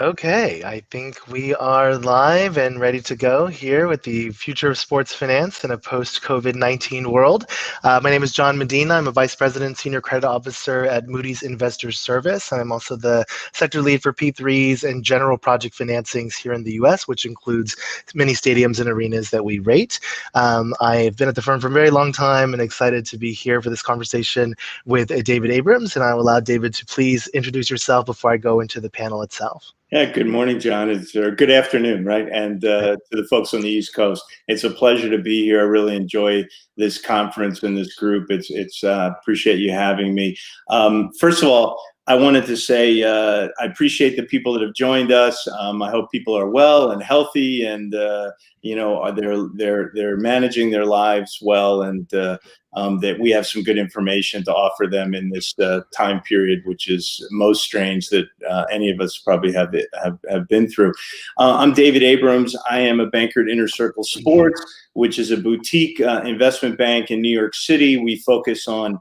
Okay, I think we are live and ready to go here with the future of sports finance in a post-COVID-19 world. My name is John Medina. I'm a Vice President, Senior Credit Officer at Moody's Investors Service. I'm also the sector lead for P3s and general project financings here in the US, which includes many stadiums and arenas that we rate. I've been at the firm for a very long time and excited to be here for this conversation with David Abrams, and I will allow David to please introduce yourself before I go into the panel itself. Yeah, good morning, John. It's good afternoon, right? And to the folks on the East Coast, it's a pleasure to be here. I really enjoy this conference and this group. It's appreciate you having me. First of all, I wanted to say I appreciate the people that have joined us. I hope people are well and healthy, and they're managing their lives well, and that we have some good information to offer them in this time period, which is most strange that any of us probably have been through. I'm David Abrams. I am a banker at Inner Circle Sports, which is a boutique investment bank in New York City. We focus on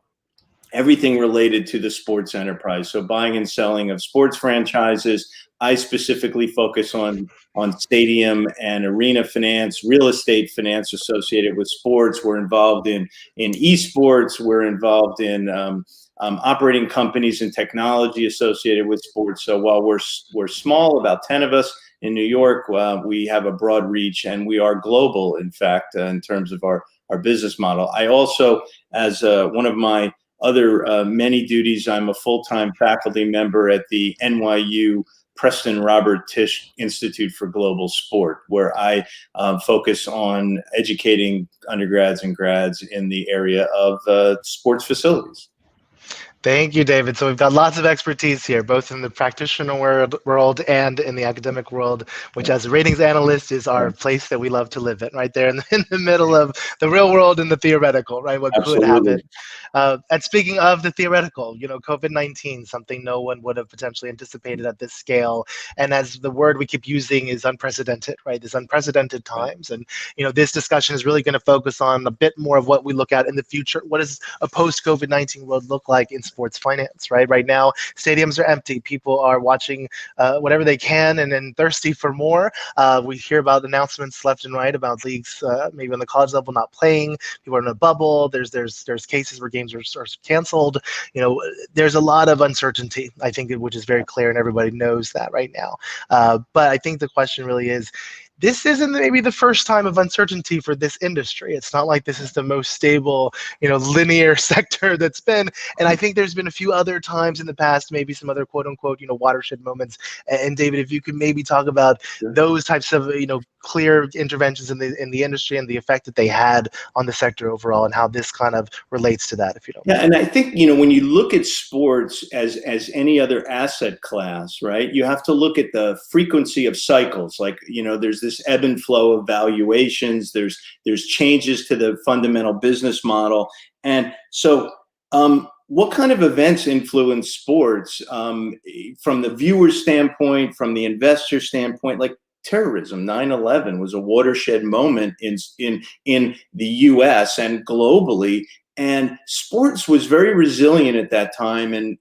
everything related to the sports enterprise. So buying and selling of sports franchises. I specifically focus on stadium and arena finance, real estate finance associated with sports. We're involved in esports. We're involved in operating companies and technology associated with sports. So while we're small, about 10 of us in New York, we have a broad reach, and we are global, in fact, in terms of our business model. I also, as one of my other many duties, I'm a full-time faculty member at the NYU Preston Robert Tisch Institute for Global Sport, where I focus on educating undergrads and grads in the area of sports facilities. Thank you, David. So we've got lots of expertise here, both in the practitioner world and in the academic world, which as a ratings analyst is our place that we love to live in, right there in the middle of the real world and the theoretical, right? What Absolutely. could happen. And speaking of the theoretical, COVID-19, something no one would have potentially anticipated at this scale. And as the word we keep using is unprecedented, right? This unprecedented times. And, this discussion is really going to focus on a bit more of what we look at in the future. What does a post-COVID-19 world look like in sports finance, right? Right now, stadiums are empty. People are watching whatever they can and then thirsty for more. We hear about announcements left and right about leagues, maybe on the college level, not playing. People are in a bubble. There's cases where games are canceled. There's a lot of uncertainty, I think, which is very clear, and everybody knows that right now. But I think the question really is, this isn't maybe the first time of uncertainty for this industry. It's not like this is the most stable, linear sector that's been. And I think there's been a few other times in the past, maybe some other quote unquote, watershed moments. And David, if you could maybe talk about those types of, clear interventions in the industry and the effect that they had on the sector overall, and how this kind of relates to that, if you don't mind. Yeah, and I think, when you look at sports as any other asset class, right, you have to look at the frequency of cycles. Like, there's this ebb and flow of valuations. There's changes to the fundamental business model. And so what kind of events influence sports from the viewer standpoint, from the investor standpoint? Like terrorism, 9/11 was a watershed moment in the US and globally. And sports was very resilient at that time. And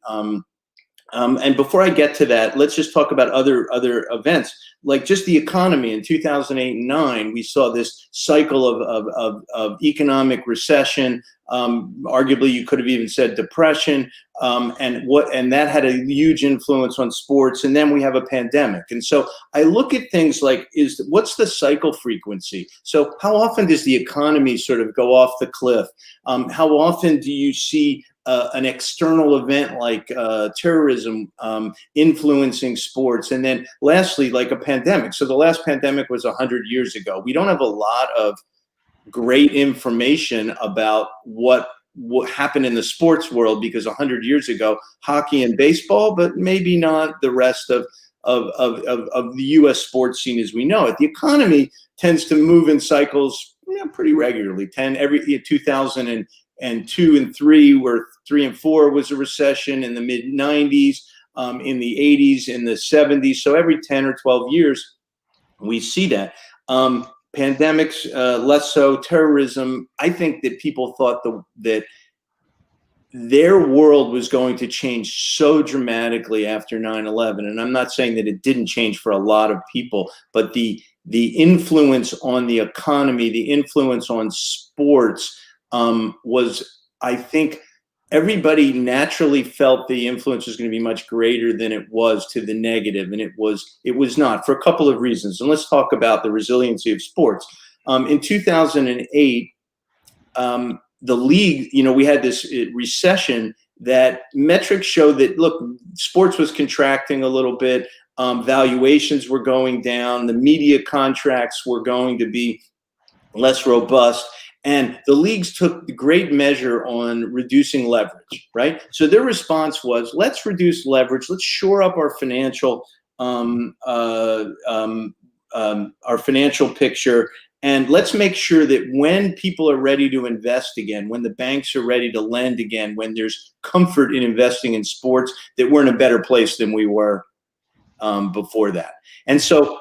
before I get to that, let's just talk about other events, like just the economy. In 2008 and 2009, we saw this cycle of economic recession. Arguably, you could have even said depression, and that had a huge influence on sports. And then we have a pandemic, and so I look at things like what's the cycle frequency? So how often does the economy sort of go off the cliff? How often do you see an external event like terrorism influencing sports? And then lastly, like a pandemic. So the last pandemic was 100 years ago. We don't have a lot of great information about what happened in the sports world, because 100 years ago, hockey and baseball, but maybe not the rest of the U.S. sports scene as we know it. The economy tends to move in cycles pretty regularly. Every 2002 and 2003, where 3 and 4 was a recession in the mid 90s, in the 80s, in the 70s. So every 10 or 12 years, we see that. Pandemics, less so. Terrorism, I think that people thought that their world was going to change so dramatically after 9/11. And I'm not saying that it didn't change for a lot of people, but the influence on the economy, the influence on sports was, I think, everybody naturally felt the influence was going to be much greater than it was to the negative, and it was not, for a couple of reasons. And let's talk about the resiliency of sports. In 2008, the league, we had this recession that metrics show that, look, sports was contracting a little bit. Valuations were going down. The media contracts were going to be less robust. And the leagues took great measure on reducing leverage, right? So their response was, let's reduce leverage. Let's shore up our financial picture. And let's make sure that when people are ready to invest again, when the banks are ready to lend again, when there's comfort in investing in sports, that we're in a better place than we were before that. And so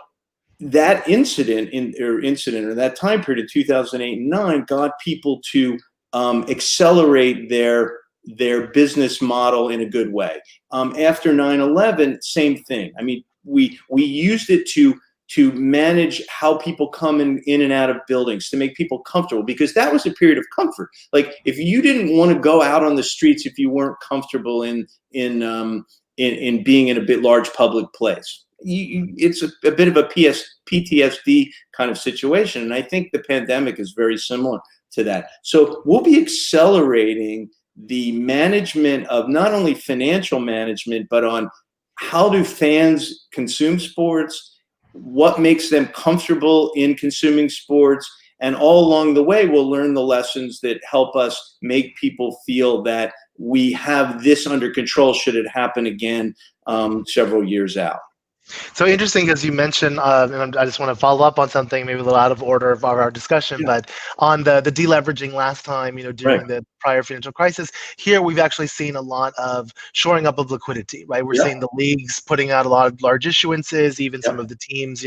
that incident or that time period in 2008 and 9 got people to accelerate their business model in a good way. After 9/11, same thing. I mean, we used it to manage how people come in and out of buildings, to make people comfortable, because that was a period of comfort. Like, if you didn't want to go out on the streets, if you weren't comfortable in being in a bit large public place, it's a bit of a PTSD kind of situation. And I think the pandemic is very similar to that. So we'll be accelerating the management of not only financial management, but on how do fans consume sports, what makes them comfortable in consuming sports, and all along the way, we'll learn the lessons that help us make people feel that we have this under control should it happen again several years out. So interesting, because you mentioned, and I just want to follow up on something maybe a little out of order of our discussion, but on the deleveraging last time, during the prior financial crisis, here we've actually seen a lot of shoring up of liquidity, right? We're seeing the leagues putting out a lot of large issuances, even some of the teams,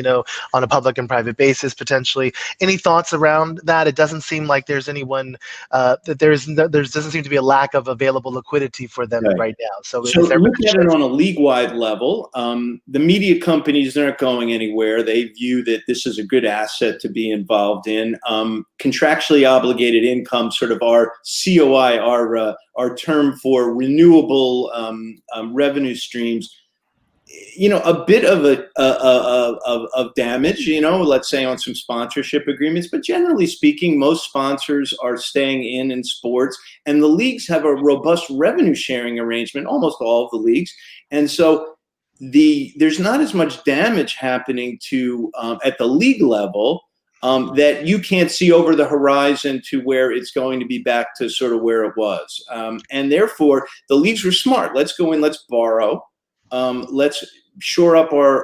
on a public and private basis potentially. Any thoughts around that? It doesn't seem like there's anyone that there doesn't seem to be a lack of available liquidity for them right now. So look at it on a league-wide level. The media companies aren't going anywhere. They view that this is a good asset to be involved in. Contractually obligated income, sort of our COI, our term for renewable revenue streams, a bit of damage, let's say on some sponsorship agreements, but generally speaking, most sponsors are staying in sports, and the leagues have a robust revenue sharing arrangement, almost all of the leagues. And so there's not as much damage happening to at the league level that you can't see over the horizon to where it's going to be back to sort of where it was. And therefore, the leagues were smart. Let's go in, let's borrow. Let's shore up our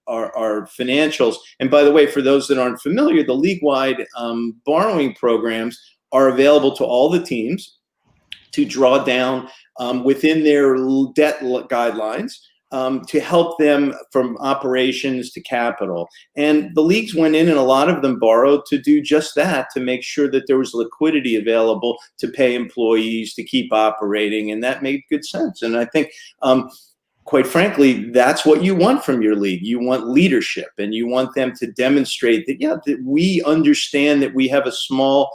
financials. And by the way, for those that aren't familiar, the league-wide borrowing programs are available to all the teams to draw down within their debt guidelines to help them from operations to capital. And the leagues went in, and a lot of them borrowed to do just that, to make sure that there was liquidity available to pay employees, to keep operating, and that made good sense. And I think, quite frankly, that's what you want from your league. You want leadership, and you want them to demonstrate that, that we understand that we have a small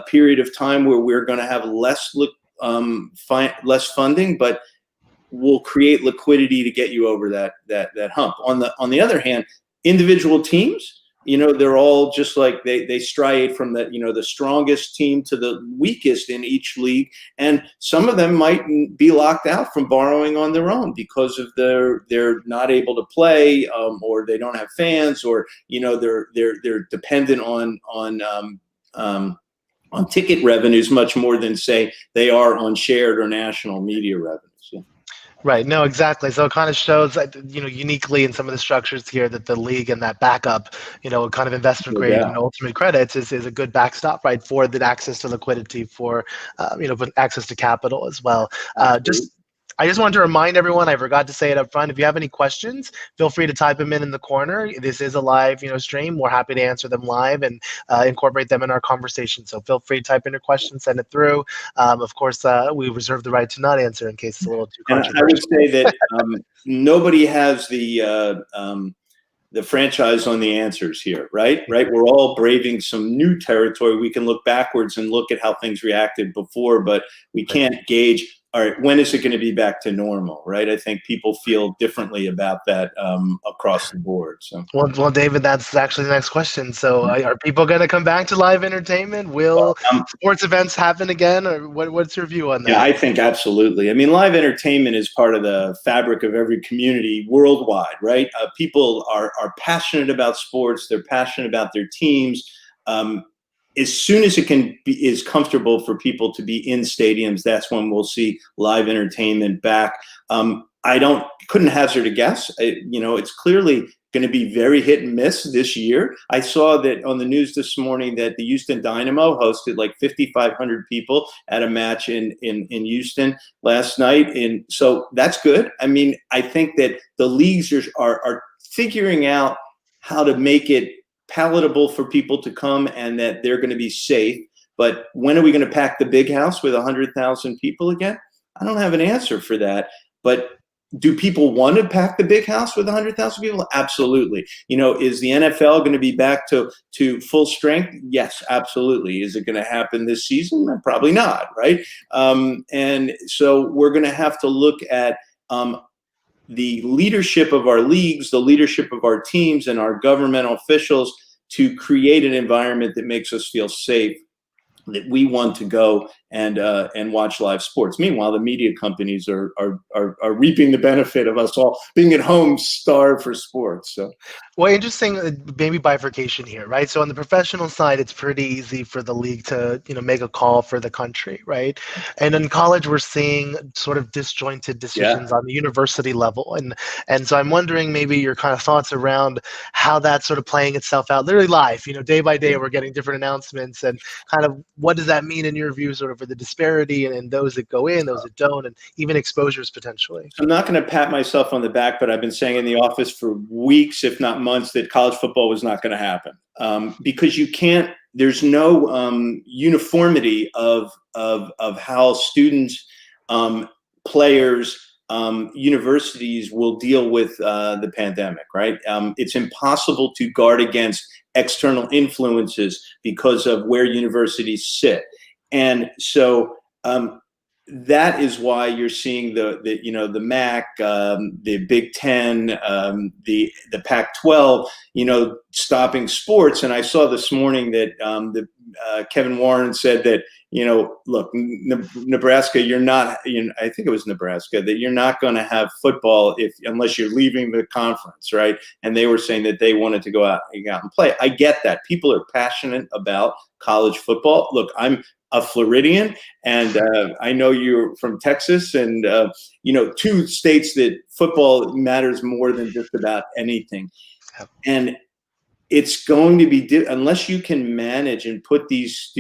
period of time where we're going to have less funding, but we'll create liquidity to get you over that hump. On the other hand, individual teams, they're all just like they striate from the strongest team to the weakest in each league, and some of them might be locked out from borrowing on their own because of they're not able to play, or they don't have fans, or they're dependent on ticket revenues much more than, say, they are on shared or national media revenues. Yeah. Right. No, exactly. So it kind of shows that, uniquely in some of the structures here, that the league and that backup, kind of investment grade and ultimate credits is a good backstop, right, for the access to liquidity, for, access to capital as well. I just wanted to remind everyone, I forgot to say it up front, if you have any questions, feel free to type them in the corner. This is a live, stream. We're happy to answer them live and incorporate them in our conversation. So feel free to type in your questions, send it through. Of course, we reserve the right to not answer in case it's a little too And controversial. I would say that nobody has the franchise on the answers here, right? Right. We're all braving some new territory. We can look backwards and look at how things reacted before, but we can't gauge, all right, when is it going to be back to normal, right? I think people feel differently about that across the board. So, well, David, that's actually the next question. So, are people going to come back to live entertainment? Will sports events happen again, or what's your view on that? Yeah, I think absolutely. I mean, live entertainment is part of the fabric of every community worldwide, right? People are passionate about sports. They're passionate about their teams. As soon as is comfortable for people to be in stadiums, that's when we'll see live entertainment back. Couldn't hazard a guess. It's clearly going to be very hit and miss this year. I saw that on the news this morning that the Houston Dynamo hosted like 5,500 people at a match in Houston last night. And so that's good. I mean, I think that the leagues are figuring out how to make it palatable for people to come and that they're going to be safe. But when are we going to pack the big house with 100,000 people again? I don't have an answer for that. But do people want to pack the big house with 100,000 people? Absolutely. Is the NFL going to be back to full strength? Yes, absolutely. Is it going to happen this season? Probably not, right? And so we're going to have to look at the leadership of our leagues, the leadership of our teams, and our governmental officials to create an environment that makes us feel safe, that we want to go and watch live sports. Meanwhile, the media companies are reaping the benefit of us all being at home starved for sports. So, well, interesting, maybe bifurcation here, right? So on the professional side, it's pretty easy for the league to make a call for the country, right? And in college, we're seeing sort of disjointed decisions on the university level, and so I'm wondering maybe your kind of thoughts around how that's sort of playing itself out, literally live. Day by day, we're getting different announcements, and kind of what does that mean in your view, sort of for the disparity and those that go in, those that don't, and even exposures potentially? I'm not going to pat myself on the back, but I've been saying in the office for weeks, if not months, that college football was not going to happen because you can't. There's no uniformity of how students, players, universities will deal with the pandemic. Right? It's impossible to guard against external influences because of where universities sit. And so that is why you're seeing the MAC, the Big Ten, the Pac-12, stopping sports. And I saw this morning that Kevin Warren said that look, Nebraska, you're not. I think it was Nebraska that you're not going to have football unless you're leaving the conference, right? And they were saying that they wanted to go out and play. I get that. People are passionate about college football. Look, I'm a Floridian, and I know you're from Texas, and two states that football matters more than just about anything. And it's going to be unless you can manage and put these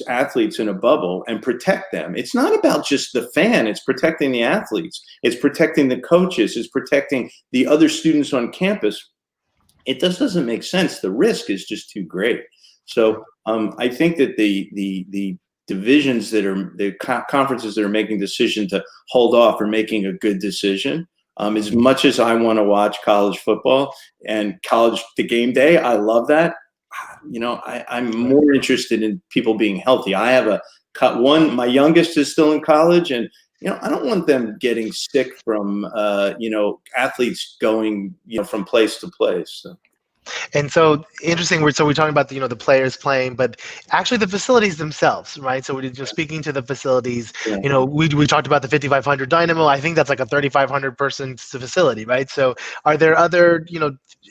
athletes in a bubble and protect them. It's not about just the fan. It's protecting the athletes. It's protecting the coaches. It's protecting the other students on campus. It just doesn't make sense. The risk is just too great. So I think that the divisions the conferences that are making decision to hold off are making a good decision. As much as I want to watch college football and the game day, I love that. I'm more interested in people being healthy. I have my youngest is still in college, and I don't want them getting sick from athletes going from place to place. So. And so interesting. We're talking about the players playing, but actually the facilities themselves, right? So we're just speaking to the facilities. Yeah. We talked about the 5,500 Dynamo. I think that's like a 3,500 person facility, right? So are there other,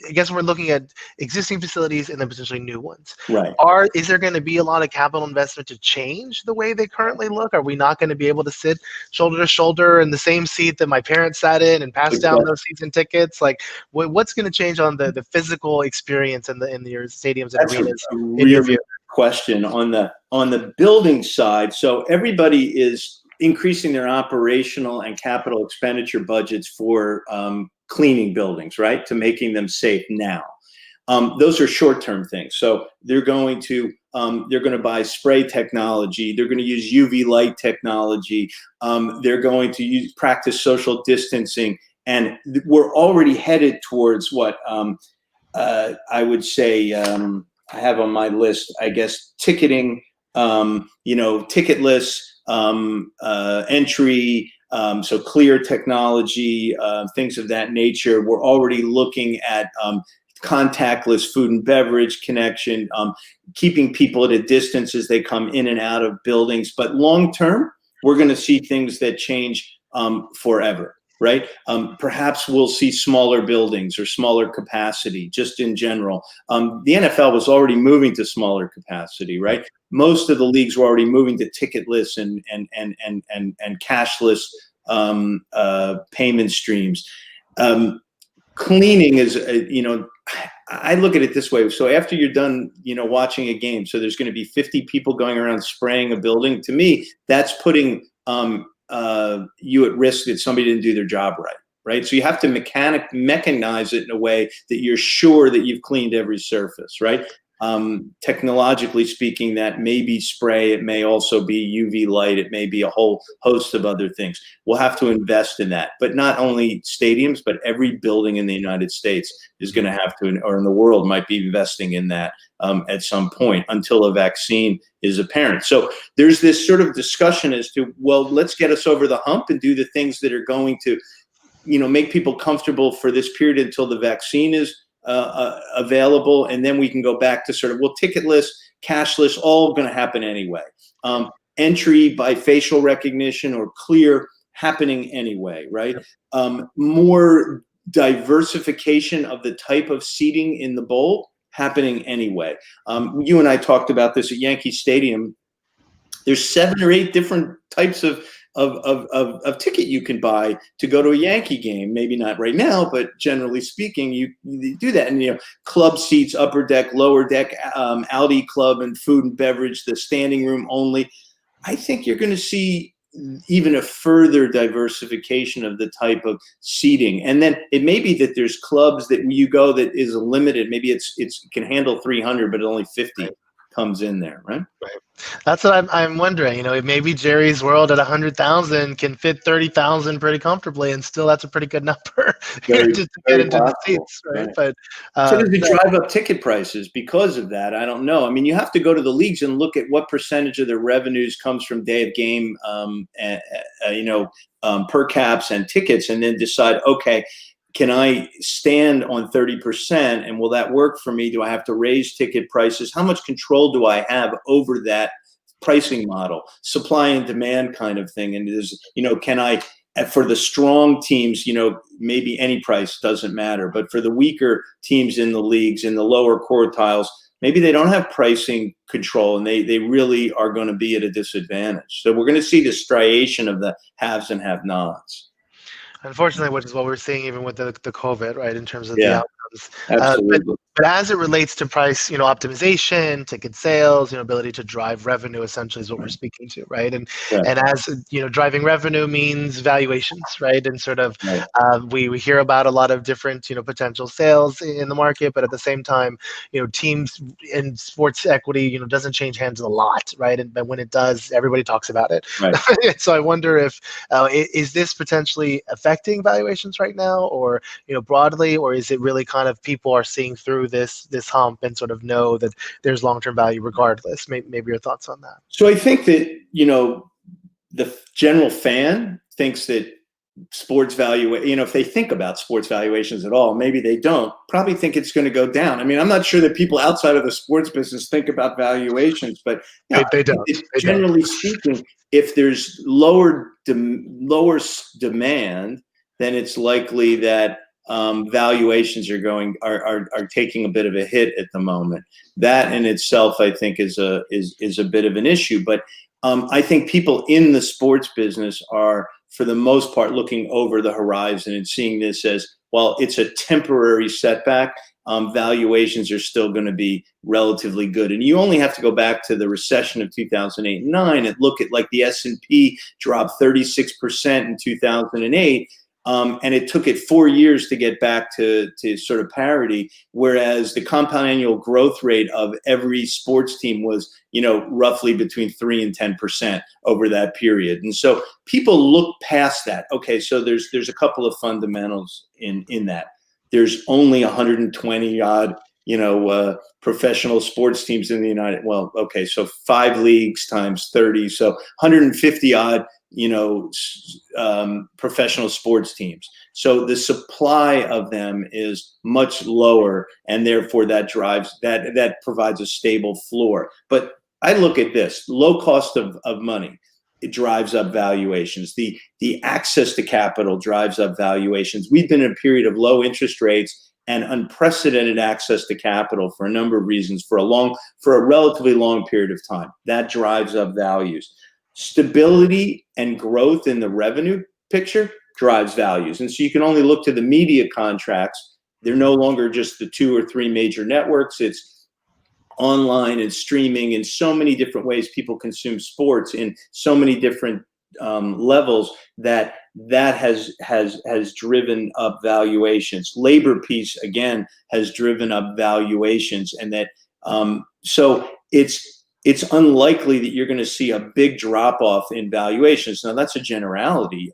I guess we're looking at existing facilities and then potentially new ones. Right. Is there going to be a lot of capital investment to change the way they currently look? Are we not going to be able to sit shoulder to shoulder in the same seat that my parents sat in and pass down those season tickets? Like, what's going to change on the physical experience in your stadiums and arenas? That's a really good question on the building side. So everybody is increasing their operational and capital expenditure budgets for cleaning buildings, right, to making them safe now. Those are short-term things. So they're going to buy spray technology. They're going to use UV light technology. They're going to practice social distancing. And we're already headed towards what I would say I have on my list, I guess, ticketing, ticketless entry, so clear technology, things of that nature. We're already looking at contactless food and beverage connection, keeping people at a distance as they come in and out of buildings. But long term, we're going to see things that change forever, right? Perhaps we'll see smaller buildings or smaller capacity just in general. The NFL was already moving to smaller capacity, right? Most of the leagues were already moving to ticketless and cashless payment streams. Cleaning is, I look at it this way. So after you're done, watching a game, so there's going to be 50 people going around spraying a building. To me, that's putting you at risk that somebody didn't do their job right? So you have to mechanize it in a way that you're sure that you've cleaned every surface, right? Technologically speaking, that may be spray, it may also be UV light, it may be a whole host of other things. We'll have to invest in that, but not only stadiums, but every building in the United States is going to have to, or in the world might be investing in that at some point until a vaccine is apparent. So there's this sort of discussion as to, well, let's get us over the hump and do the things that are going to, make people comfortable for this period until the vaccine is available, and then we can go back to sort of, ticketless, cashless, all going to happen anyway. Entry by facial recognition or clear happening anyway, right? More diversification of the type of seating in the bowl happening anyway. You and I talked about this at Yankee Stadium. There's 7 or 8 different types of ticket you can buy to go to a Yankee game. Maybe not right now, but generally speaking, you do that. And club seats, upper deck, lower deck, Audi club, and food and beverage, the standing room only. I think you're going to see even a further diversification of the type of seating. And then it may be that there's clubs that you go that is limited. Maybe it can handle 300, but only 50 comes in there, right? Right. That's what I'm wondering. Maybe Jerry's World at 100,000 can fit 30,000 pretty comfortably, and still that's a pretty good number to get into the seats, right? But so does it drive up ticket prices because of that? I don't know. I mean, you have to go to the leagues and look at what percentage of their revenues comes from day of game, per caps and tickets, and then decide, okay, can I stand on 30%, and will that work for me? Do I have to raise ticket prices? How much control do I have over that pricing model? Supply and demand kind of thing. And can I, for the strong teams, maybe any price doesn't matter, but for the weaker teams in the leagues, in the lower quartiles, maybe they don't have pricing control, and they really are going to be at a disadvantage. So we're going to see the striation of the haves and have-nots. Unfortunately, which is what we're seeing even with the COVID, right, in terms of the outcomes. Absolutely. But as it relates to price, optimization, ticket sales, ability to drive revenue, essentially is what we're speaking to, right? And as driving revenue means valuations, right? And sort of we hear about a lot of different potential sales in the market, but at the same time, teams in sports equity, doesn't change hands a lot, right? But when it does, everybody talks about it. Right. So I wonder if is this potentially affecting valuations right now, or broadly, or is it really kind of people are seeing through this hump and sort of know that there's long-term value regardless? Maybe your thoughts on that. So I think that the general fan thinks that sports valuation, if they think about sports valuations at all, maybe they don't, probably think it's going to go down. I mean, I'm not sure that people outside of the sports business think about valuations, but they don't. Generally speaking, if there's lower demand, then it's likely that valuations are taking a bit of a hit at the moment. That in itself, I think, is a bit of an issue. But I think people in the sports business are, for the most part, looking over the horizon and seeing this as, well, it's a temporary setback, valuations are still going to be relatively good. And you only have to go back to the recession of 2008 and 9 and look at, like, the S&P dropped 36% in 2008. And it took it 4 years to get back to sort of parity, whereas the compound annual growth rate of every sports team was, roughly between 3 and 10% over that period. And so people look past that. Okay, so there's a couple of fundamentals in that. There's only 120 odd, professional sports teams in the United. Well, okay, so 5 leagues times 30, so 150 odd, professional sports teams. So the supply of them is much lower, and therefore that provides a stable floor. But I look at this low cost of money. It drives up valuations. The access to capital drives up valuations. We've been in a period of low interest rates and unprecedented access to capital for a number of reasons for a relatively long period of time. That drives up values. Stability and growth in the revenue picture drives values. And so you can only look to the media contracts. They're no longer just the 2 or 3 major networks. It's online and streaming in so many different ways. People consume sports in so many different levels that has driven up valuations. Labor peace, again, has driven up valuations, and that so it's unlikely that you're going to see a big drop off in valuations. Now, that's a generality,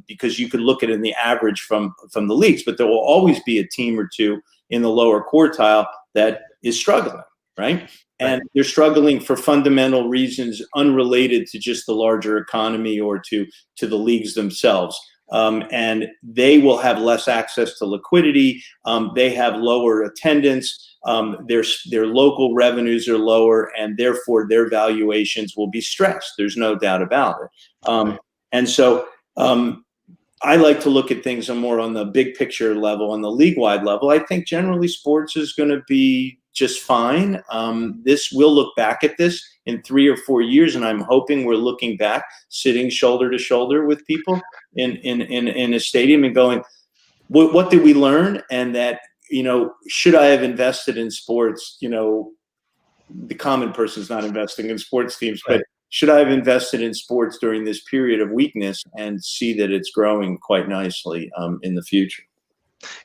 because you could look at it in the average from the leagues, but there will always be a team or two in the lower quartile that is struggling, right? And they're struggling for fundamental reasons unrelated to just the larger economy or to the leagues themselves. And they will have less access to liquidity. They have lower attendance. Their local revenues are lower, and therefore their valuations will be stressed. There's no doubt about it. And so I like to look at things more on the big picture level, on the league-wide level. I think generally sports is going to be just fine. We'll look back at this in 3 or 4 years, and I'm hoping we're looking back, sitting shoulder to shoulder with people in a stadium and going, what did we learn? And that, should I have invested in sports? The common person's not investing in sports teams, but should I have invested in sports during this period of weakness and see that it's growing quite nicely in the future?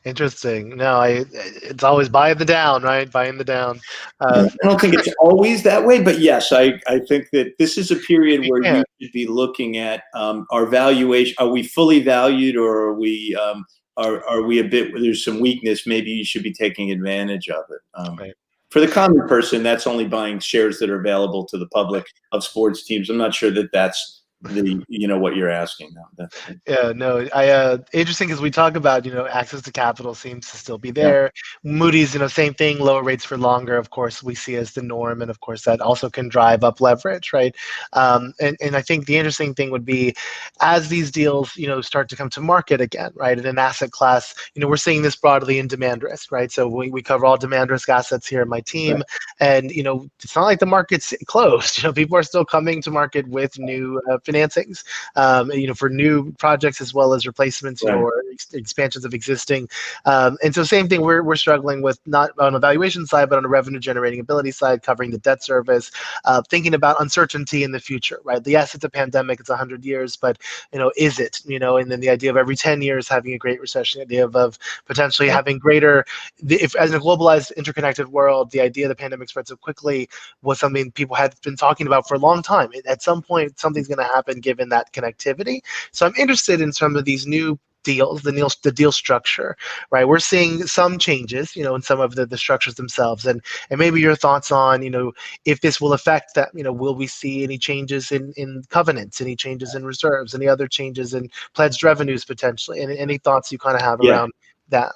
Interesting. No, it's always buying the down, right? Buying the down. I don't think it's always that way, but yes, I think that this is a period where you should be looking at our valuation. Are we fully valued, or are we a bit, there's some weakness? Maybe you should be taking advantage of it. For the common person, that's only buying shares that are available to the public of sports teams. I'm not sure that that's what you're asking now. Yeah, no, interesting, because we talk about, access to capital seems to still be there. Yeah. Moody's, same thing, lower rates for longer, of course, we see as the norm. And of course, that also can drive up leverage, right? And I think the interesting thing would be, as these deals, start to come to market again, right? In an asset class, we're seeing this broadly in demand risk, right? So we cover all demand risk assets here in my team. Right. And, it's not like the market's closed. People are still coming to market with new financings, for new projects as well as replacements, or expansions of existing. And so same thing, we're struggling with, not on a valuation side, but on a revenue generating ability side, covering the debt service, thinking about uncertainty in the future, right? Yes, it's a pandemic, it's 100 years, but, is it, and then the idea of every 10 years having a great recession, the idea of potentially having greater, if as in a globalized, interconnected world, the idea the pandemic spread so quickly was something people had been talking about for a long time. At some point, something's going to happen given that connectivity. So I'm interested in some of these new deals, the deal structure, right? We're seeing some changes, in some of the structures themselves, and maybe your thoughts on, if this will affect that, will we see any changes in covenants, any changes in reserves, any other changes in pledged revenues potentially, and any thoughts you kind of have around that?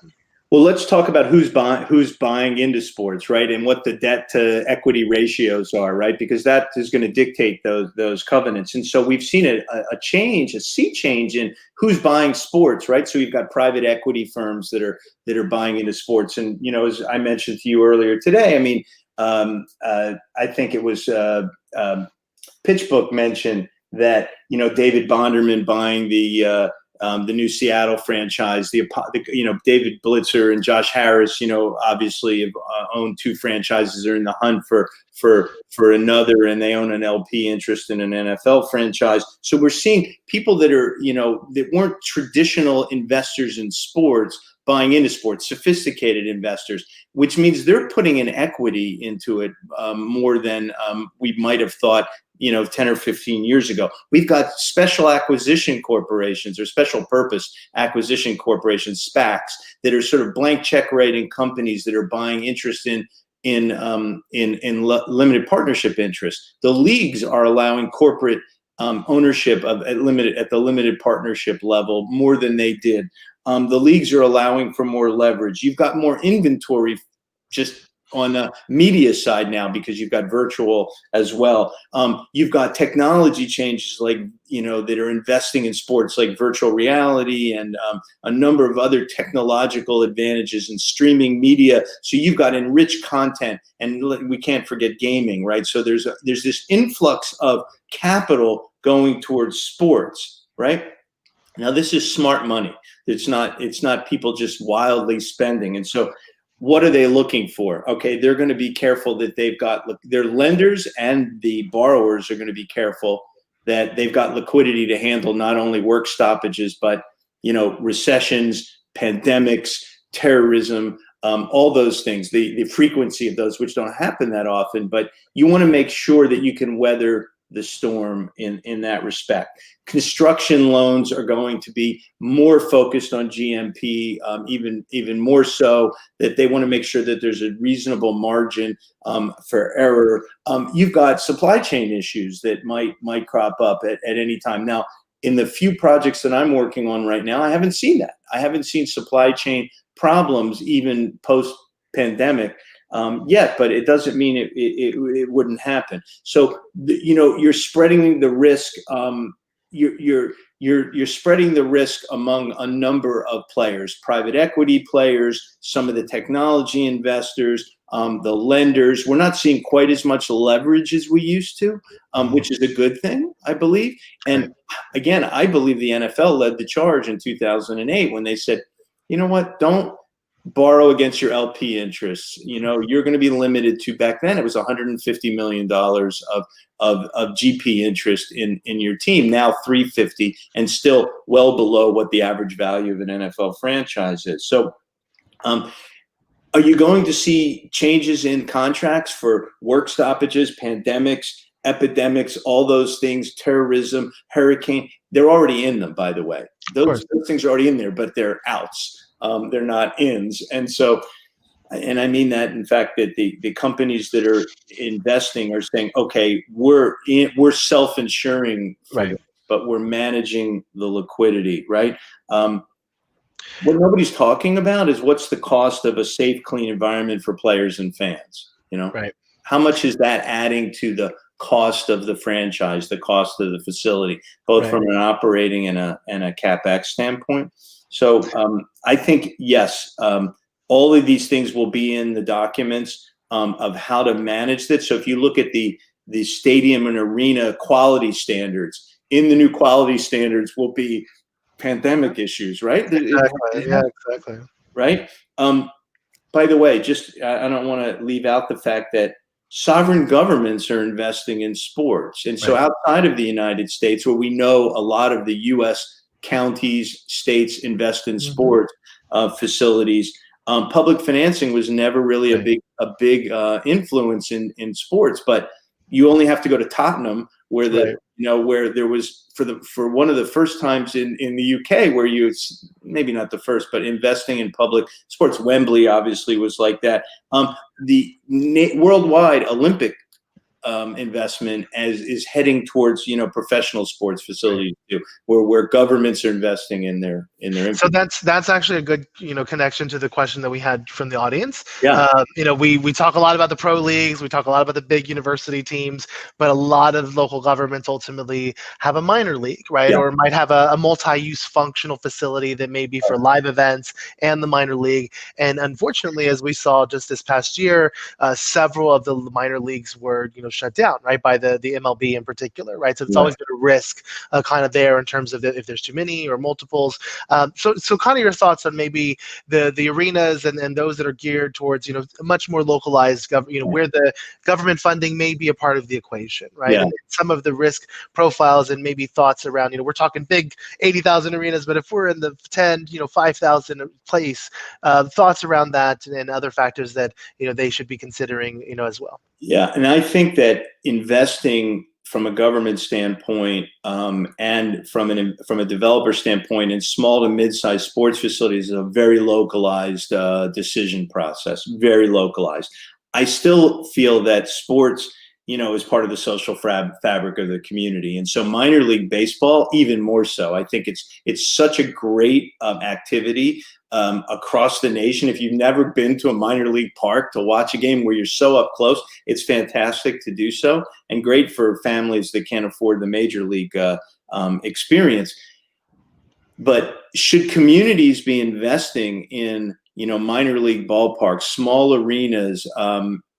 Well, let's talk about who's buying into sports, right, and what the debt to equity ratios are, right, because that is going to dictate those covenants. And so we've seen a sea change in who's buying sports, right? So we've got private equity firms that are buying into sports, and as I mentioned to you earlier today, I mean, I think it was PitchBook mentioned that David Bonderman buying the the new Seattle franchise, David Blitzer and Josh Harris, obviously have owned 2 franchises. They're in the hunt for another, and they own an LP interest in an NFL franchise. So we're seeing people that are, that weren't traditional investors in sports buying into sports, sophisticated investors, which means they're putting an equity into it more than we might have thought 10 or 15 years ago. We've got special acquisition corporations or special purpose acquisition corporations, SPACs, that are sort of blank check writing companies that are buying interest in limited partnership interest. The leagues are allowing corporate ownership at the limited partnership level more than they did. The leagues are allowing for more leverage. You've got more inventory just on the media side now because you've got virtual as well. You've got technology changes like, that are investing in sports like virtual reality and a number of other technological advantages in streaming media. So you've got enriched content, and we can't forget gaming, right? So there's this influx of capital going towards sports, right? Now this is smart money. It's not people just wildly spending. And so what are they looking for? Okay, they're going to be careful that they've got their lenders and the borrowers are going to be careful that they've got liquidity to handle not only work stoppages, but recessions, pandemics, terrorism, all those things, the frequency of those, which don't happen that often. But you want to make sure that you can weather the storm in that respect. Construction loans are going to be more focused on GMP, even more so that they want to make sure that there's a reasonable margin for error. You've got supply chain issues that might crop up at any time. Now, in the few projects that I'm working on right now, I haven't seen that. I haven't seen supply chain problems even post-pandemic yet, but it doesn't mean it wouldn't happen. So you're spreading the risk. You're spreading the risk among a number of players, private equity players, some of the technology investors, the lenders. We're not seeing quite as much leverage as we used to, which is a good thing, I believe. And again, I believe the NFL led the charge in 2008 when they said, you know what, don't borrow against your LP interests. You're going to be limited to, back then it was $150 million of GP interest in your team, now 350, and still well below what the average value of an NFL franchise is. So are you going to see changes in contracts for work stoppages, pandemics, epidemics, all those things, terrorism, hurricane? They're already in them, by the way. Those things are already in there, but they're outs. They're not ins. And so, and I mean that, in fact, that the companies that are investing are saying, okay, we're self-insuring, right, but we're managing the liquidity, right? What nobody's talking about is what's the cost of a safe, clean environment for players and fans, right. How much is that adding to the cost of the franchise, the cost of the facility, both from an operating and a CapEx standpoint? So I think, yes, all of these things will be in the documents of how to manage this. So if you look at the stadium and arena quality standards, in the new quality standards will be pandemic issues, right? Exactly. Yeah, exactly. Right. By the way, I don't want to leave out the fact that sovereign governments are investing in sports. And so outside of the United States, where we know a lot of the U.S. counties, states invest in sports facilities, public financing was never really a big influence in sports. But you only have to go to Tottenham, where where there was for one of the first times in the UK where maybe not the first, but investing in public sports. Wembley obviously was like that. The worldwide Olympic investment is heading towards professional sports facilities too, where governments are investing in their in their So input. that's actually a good connection to the question that we had from the audience. Yeah, We talk a lot about the pro leagues, we talk a lot about the big university teams, but a lot of local governments ultimately have a minor league, right? yeah, Or might have a multi-use functional facility that may be for live events and the minor league. And unfortunately, as we saw just this past year, several of the minor leagues were shut down, right, by the MLB in particular, right? So it's right. always been a risk kind of there in terms of if there's too many or multiples. So kind of your thoughts on maybe the arenas and those that are geared towards much more localized where the government funding may be a part of the equation, right? Yeah. And some of the risk profiles and maybe thoughts around we're talking big 80,000 arenas, but if we're in the 10 5,000 place, thoughts around that and other factors that they should be considering as well. Yeah, and I think that investing from a government standpoint and from a developer standpoint in small to mid-sized sports facilities is a very localized decision process, very localized. I still feel that sports, is part of the social fabric of the community, and so minor league baseball even more so. I think it's such a great activity across the nation. If you've never been to a minor league park to watch a game where you're so up close, it's fantastic to do so, and great for families that can't afford the major league experience. But should communities be investing in minor league ballparks, small arenas?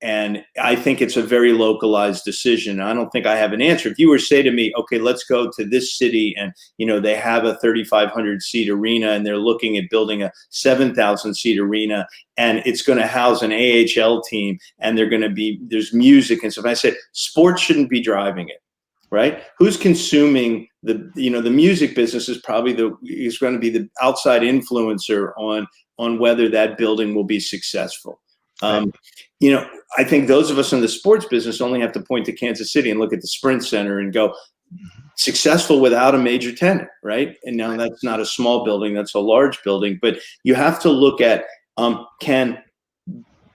And I think it's a very localized decision. I don't think I have an answer. If you were to say to me, okay, let's go to this city and they have a 3,500 seat arena and they're looking at building a 7,000 seat arena and it's going to house an AHL team and there's music and stuff. I said, sports shouldn't be driving it. Right? Who's consuming the music business is probably is going to be the outside influencer on whether that building will be successful. Right. I think those of us in the sports business only have to point to Kansas City and look at the Sprint Center and go, successful without a major tenant, right? And now that's not a small building, that's a large building, but you have to look at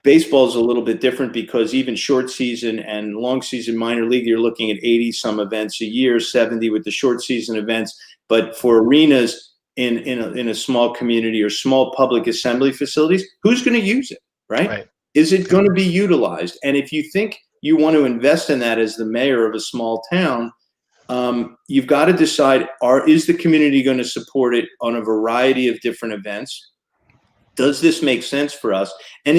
baseball is a little bit different because even short season and long season minor league, you're looking at 80 some events a year, 70 with the short season events. But for arenas in a small community or small public assembly facilities, who's going to use it, right? Is it going to be utilized? And if you think you want to invest in that as the mayor of a small town, you've got to decide, is the community going to support it on a variety of different events? Does this make sense for us? And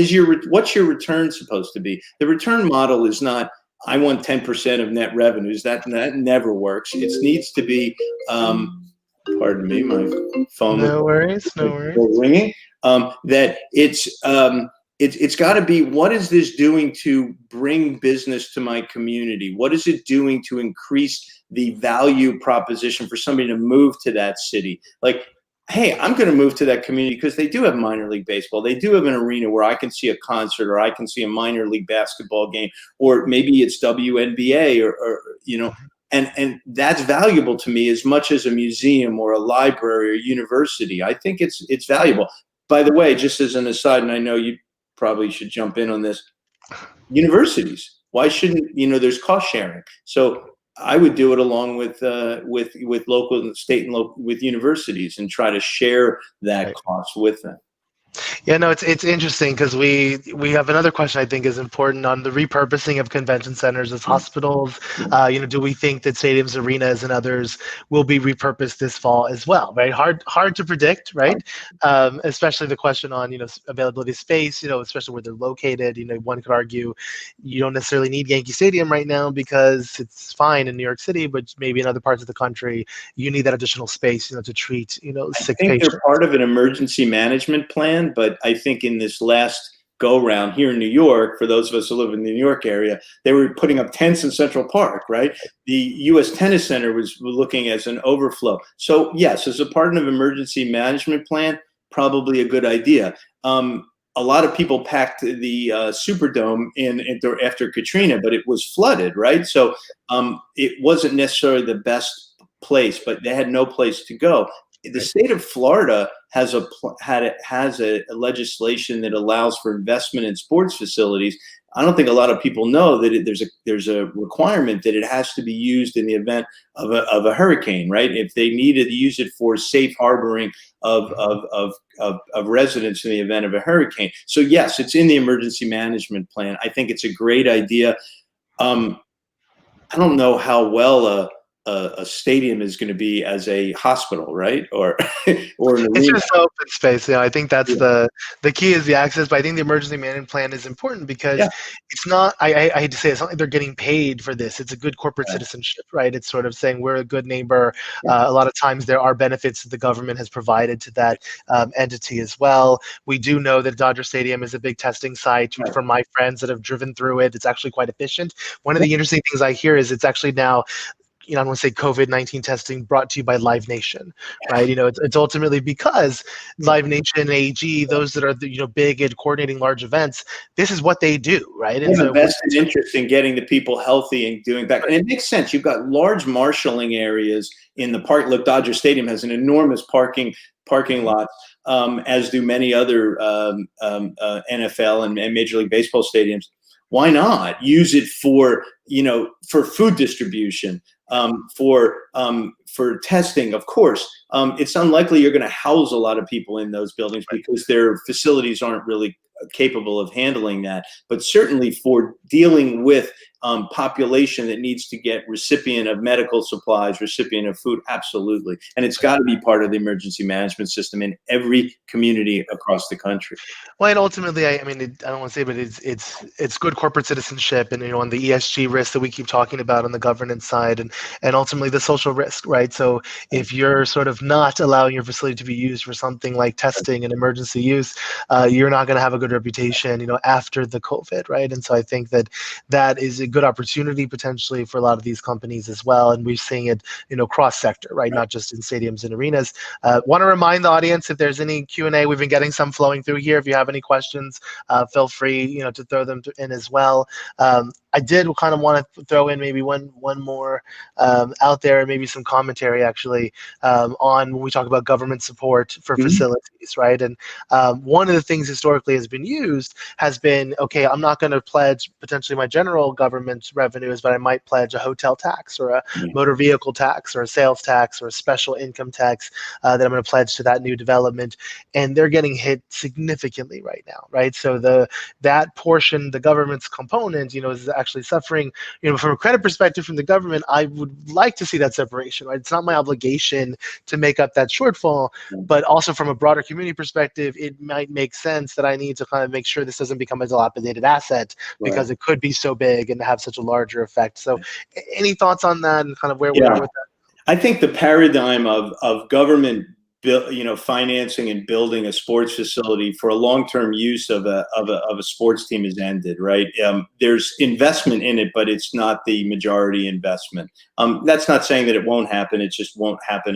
what's your return supposed to be? The return model is not, I want 10% of net revenues. That never works. It needs to be, pardon me, my phone. No worries. Ringing. That it's got to be, what is this doing to bring business to my community? What is it doing to increase the value proposition for somebody to move to that city? Like, hey, I'm going to move to that community because they do have minor league baseball. They do have an arena where I can see a concert or I can see a minor league basketball game, or maybe it's WNBA or and that's valuable to me as much as a museum or a library or university. I think it's valuable. By the way, just as an aside, and I know you probably should jump in on this, universities, why shouldn't, there's cost sharing. So I would do it along with local and state and local with universities and try to share that cost with them. Yeah, no, it's interesting because we have another question I think is important on the repurposing of convention centers as hospitals. Do we think that stadiums, arenas, and others will be repurposed this fall as well? Right, hard to predict, right? Especially the question on availability of space, especially where they're located. One could argue you don't necessarily need Yankee Stadium right now because it's fine in New York City, but maybe in other parts of the country you need that additional space, to treat sick patients. I think they're part of an emergency management plan, but I think in this last go round here in New York, for those of us who live in the New York area, they were putting up tents in Central Park, right? The U.S. Tennis Center was looking as an overflow. So yes, as a part of an emergency management plan, probably a good idea. A lot of people packed the Superdome after Katrina, but it was flooded, right? So it wasn't necessarily the best place, but they had no place to go. The state of Florida has a legislation that allows for investment in sports facilities, I don't think a lot of people know that there's a requirement that it has to be used in the event of a hurricane, right? If they needed to use it for safe harboring of residents in the event of a hurricane. So yes, it's in the emergency management plan. I think it's a great idea. I don't know how well a stadium is going to be as a hospital, right? Or or an It's arena. just open space. I think that's Yeah. the key is the access. But I think the emergency management plan is important because Yeah. it's not. I hate to say it, it's not like they're getting paid for this. It's a good corporate Right. citizenship, right? It's sort of saying we're a good neighbor. Yeah. A lot of times there are benefits that the government has provided to that entity as well. We do know that Dodger Stadium is a big testing site. Right. From my friends that have driven through it, it's actually quite efficient. One of Yeah. the interesting things I hear is it's actually now, I don't want to say COVID-19 testing brought to you by Live Nation, right? It's ultimately because Live Nation, AG, those that are big at coordinating large events, this is what they do, right? They And have a so we're, vested interest in getting the people healthy and doing back. And it makes sense. You've got large marshaling areas in the park. Look, Dodger Stadium has an enormous parking lot, as do many other NFL and Major League Baseball stadiums. Why not use it for food distribution, for testing? Of course, it's unlikely you're going to house a lot of people in those buildings because their facilities aren't really capable of handling that. But certainly for dealing with population that needs to get recipient of medical supplies, recipient of food, absolutely. And it's got to be part of the emergency management system in every community across the country. Well, and ultimately, I mean, I don't want to say, but it's good corporate citizenship, and on the ESG risk that we keep talking about on the governance side, and ultimately the social risk, right? So if you're sort of not allowing your facility to be used for something like testing and emergency use, you're not going to have a good reputation, after the COVID, right? And so I think that is a good opportunity potentially for a lot of these companies as well, and we're seeing it, cross sector, right? Not just in stadiums and arenas. Want to remind the audience if there's any Q&A, we've been getting some flowing through here. If you have any questions, feel free, to throw them in as well. I did kind of want to throw in maybe one more out there, and maybe some commentary actually on when we talk about government support for facilities, right? And one of the things historically has been used has been, okay, I'm not going to pledge potentially my general government revenues, but I might pledge a hotel tax or a motor vehicle tax or a sales tax or a special income tax that I'm going to pledge to that new development, and they're getting hit significantly right now, right? So that portion, the government's component, is actually suffering. From a credit perspective, from the government, I would like to see that separation, right? It's not my obligation to make up that shortfall, but also from a broader community perspective, it might make sense that I need to kind of make sure this doesn't become a dilapidated asset because it could be so big and have such a larger effect. So, any thoughts on that and kind of where we are with that? I think the paradigm of government financing and building a sports facility for a long-term use of a sports team has ended, right? There's investment in it, but it's not the majority investment. That's not saying that it won't happen. It just won't happen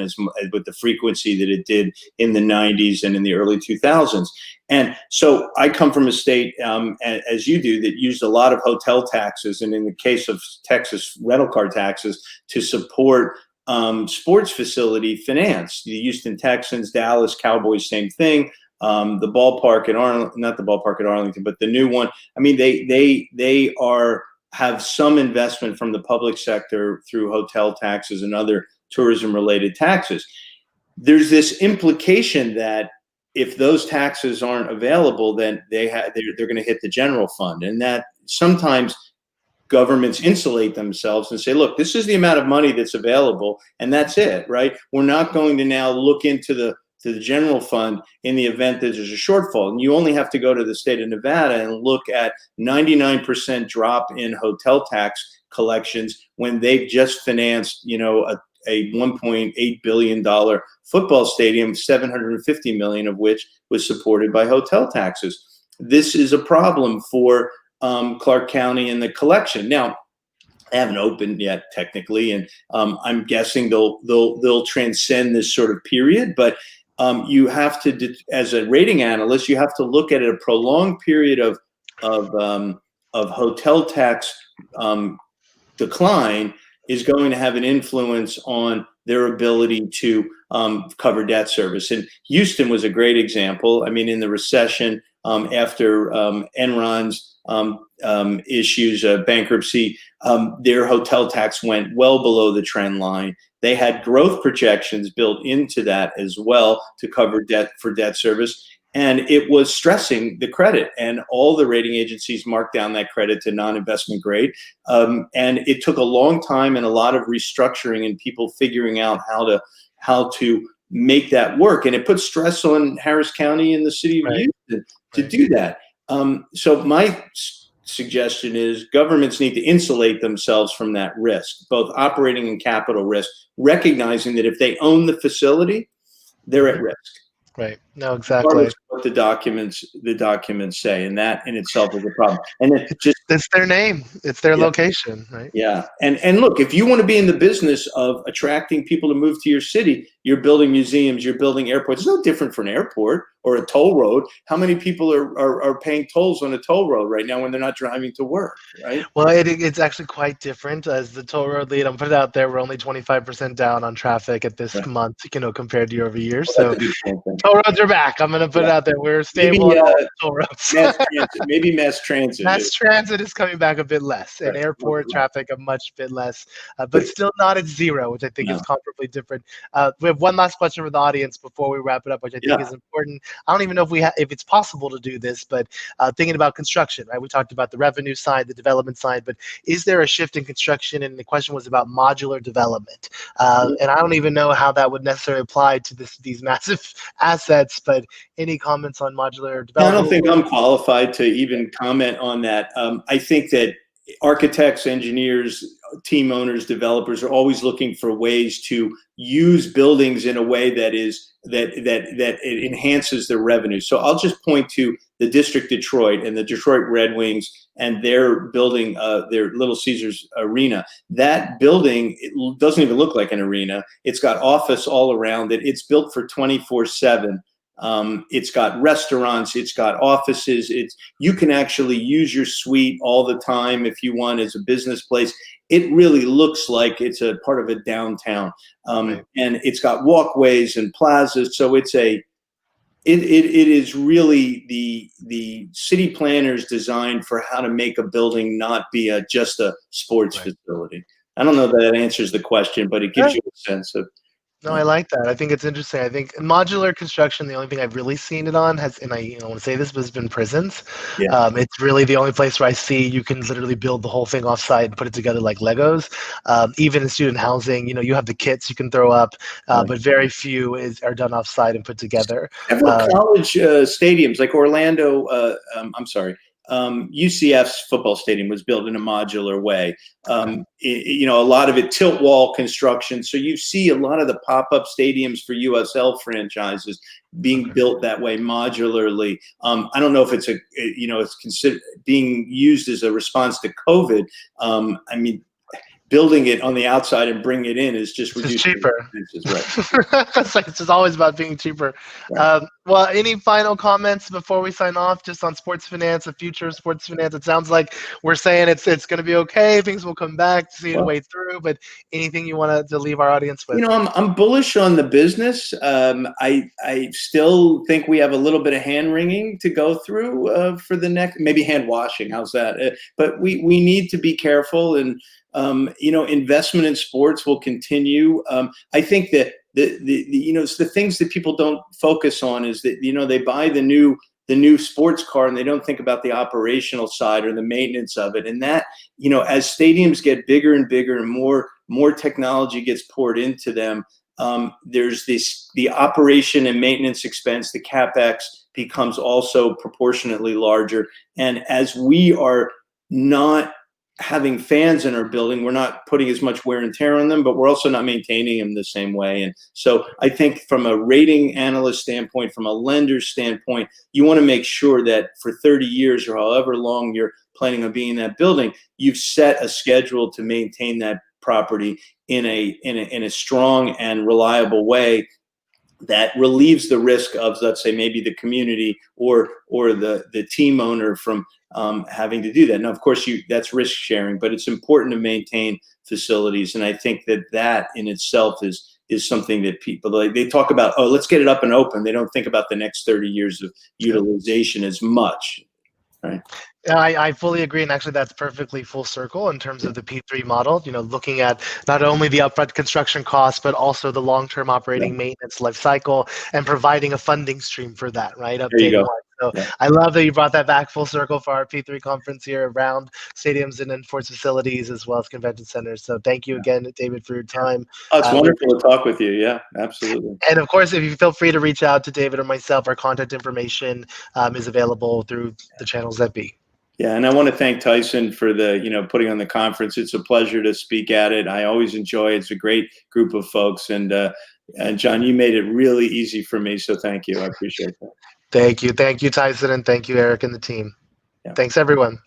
with the frequency that it did in the 90s and in the early 2000s. And so I come from a state, as you do, that used a lot of hotel taxes, and in the case of Texas, rental car taxes to support sports facility finance. The Houston Texans, Dallas Cowboys, same thing. The ballpark at not the ballpark at Arlington, but the new one. I mean, they have some investment from the public sector through hotel taxes and other tourism related taxes. There's this implication that if those taxes aren't available, then they're going to hit the general fund, and that sometimes governments insulate themselves and say, look, this is the amount of money that's available, and that's it, right? We're not going to now look into the general fund in the event that there's a shortfall. And you only have to go to the state of Nevada and look at 99% drop in hotel tax collections when they've just financed, a $1.8 billion football stadium, $750 million of which was supported by hotel taxes. This is a problem for Clark County and the collection. Now, they haven't opened yet technically, and I'm guessing they'll transcend this sort of period. But you have to, as a rating analyst, you have to look at a prolonged period of hotel tax decline is going to have an influence on their ability to cover debt service. And Houston was a great example. I mean, in the recession after Enron's issues, bankruptcy, their hotel tax went well below the trend line. They had growth projections built into that as well to cover debt for debt service. And it was stressing the credit, and all the rating agencies marked down that credit to non-investment grade. And it took a long time and a lot of restructuring and people figuring out how to make that work. And it put stress on Harris County and the city of Houston to do that. So my suggestion is governments need to insulate themselves from that risk, both operating and capital risk, recognizing that if they own the facility, they're at risk. Right. No, exactly. Regardless of what the documents say, and that in itself is a problem. And it's their name, it's their location, right? Yeah. And look, if you want to be in the business of attracting people to move to your city, you're building museums, you're building airports. It's no different from an airport or a toll road. How many people are paying tolls on a toll road right now when they're not driving to work, right? Well, it's actually quite different. As the toll road lead, I'm put it out there, we're only 25% down on traffic at this month, compared to year over year. So toll roads are back. I'm going to put it out there. We're stable on toll roads. Maybe mass transit. Mass transit is coming back a bit less, and airport traffic a much bit less, but still not at zero, which I think is comparably different. We have one last question for the audience before we wrap it up, which I think is important. I don't even know if it's possible to do this, but thinking about construction, right? We talked about the revenue side, the development side, but is there a shift in construction? And the question was about modular development, and I don't even know how that would necessarily apply to these massive assets. But any comments on modular development? I don't think I'm qualified to even comment on that. I think that architects, engineers, team owners, developers are always looking for ways to use buildings in a way that it enhances their revenue. So I'll just point to the District Detroit and the Detroit Red Wings and their building, their Little Caesars Arena. That building, it doesn't even look like an arena. It's got office all around it. It's built for 24/7. It's got restaurants, it's got offices. You can actually use your suite all the time if you want as a business place. It really looks like it's a part of a downtown, and it's got walkways and plazas. So it is really the city planners designed for how to make a building not be just a sports facility. I don't know that answers the question, but it gives you a sense of. No, I like that. I think it's interesting. I think in modular construction, the only thing I've really seen it on and I want to say this, but has been prisons. It's really the only place where I see you can literally build the whole thing offsite and put it together like Legos. Even in student housing, you have the kits you can throw up, but very few are done offsite and put together. Several college stadiums like Orlando, UCF's football stadium was built in a modular way. A lot of it tilt wall construction. So you see a lot of the pop-up stadiums for USL franchises being built that way modularly. I don't know if it's it's considered being used as a response to COVID. Building it on the outside and bringing it in is just cheaper. Right. It's just always about being cheaper. Right. Well, any final comments before we sign off, just on sports finance, the future of sports finance? It sounds like we're saying it's going to be okay. Things will come back, see it way through. But anything you want to leave our audience with? I'm bullish on the business. I still think we have a little bit of hand wringing to go through for the next, maybe hand washing. How's that? But we need to be careful, and investment in sports will continue. I think that the things that people don't focus on is that they buy the new sports car and they don't think about the operational side or the maintenance of it. And that as stadiums get bigger and bigger and more technology gets poured into them, there's the operation and maintenance expense, the CapEx becomes also proportionately larger. And as we are not having fans in our building, we're not putting as much wear and tear on them, but we're also not maintaining them the same way. And so I think from a rating analyst standpoint, from a lender standpoint, you want to make sure that for 30 years or however long you're planning on being in that building, you've set a schedule to maintain that property in a strong and reliable way that relieves the risk of, let's say, maybe the community or the team owner from having to do that. Now, of course, that's risk sharing, but it's important to maintain facilities. And I think that in itself is something that people, they talk about, let's get it up and open. They don't think about the next 30 years of utilization as much. right? Yeah, I fully agree, and actually that's perfectly full circle in terms of the P3 model, looking at not only the upfront construction costs, but also the long-term Yeah. operating maintenance life cycle and providing a funding stream for that, right, up There you day go. one. So Yeah. I love that you brought that back full circle for our P3 conference here around stadiums and sports facilities as well as convention centers. So thank you again, David, for your time. Oh, it's We wonderful to talk with you. Yeah, absolutely. And of course, if you feel free to reach out to David or myself, our contact information is available through the channels that be. Yeah, and I want to thank Tyson for the, putting on the conference. It's a pleasure to speak at it. I always enjoy it. It's a great group of folks. And John, you made it really easy for me. So thank you. I appreciate that. Thank you, Tyson, and thank you, Eric and the team. Yeah. Thanks, everyone.